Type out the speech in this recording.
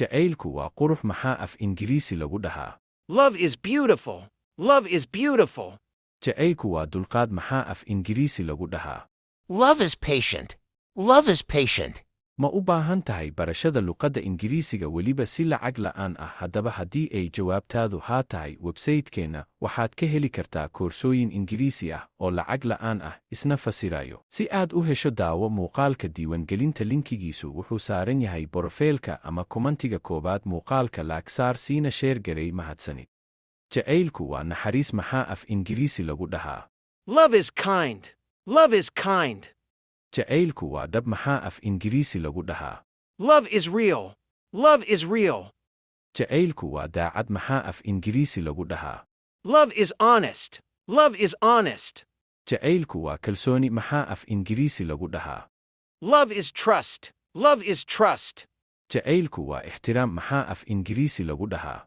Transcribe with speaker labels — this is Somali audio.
Speaker 1: Jacaylku waa qurux maxaa af Ingiriisi lagu dhahaa?
Speaker 2: Love is beautiful. Love is beautiful.
Speaker 1: Jacaylku waa dulqaad maxaa af Ingiriisi lagu dhahaa?
Speaker 3: Love is patient. Love is patient.
Speaker 1: Ma u baahan tahay barashada luqadda Ingiriisiga weliba si lacag la'aan ah? Haddaba haddii ay jawaabtaadu haa tahay, websaytekeenna waxaad ka heli kartaa koorsooyin Ingiriisi ah oo lacag la'aan ah isna fasirayo. Si aad u hesho daawo muuqaalka diiwaangelinta linkigiisu wuxuu saaran yahay borofeelka ama komantiga koowaad. Muuqaalka laagsaar siina sheer garay. Mahadsanid. Jacaylku waa naxariis maxaa af Ingiriisi lagu dhahaa?
Speaker 2: Love is kind. Love is kind.
Speaker 1: Jacaylku waa dhab maxaa af Ingiriisi lagu dhahaa?
Speaker 2: Love is real. Love is real.
Speaker 1: Jacaylku waa daacad maxaa af Ingiriisi lagu dhahaa?
Speaker 2: Love is honest. Love is honest.
Speaker 1: Jacaylku waa kalsooni maxaa af Ingiriisi lagu dhahaa?
Speaker 2: Love is trust. Love is trust.
Speaker 1: Jacaylku waa ixtiraam maxaa af Ingiriisi lagu dhahaa?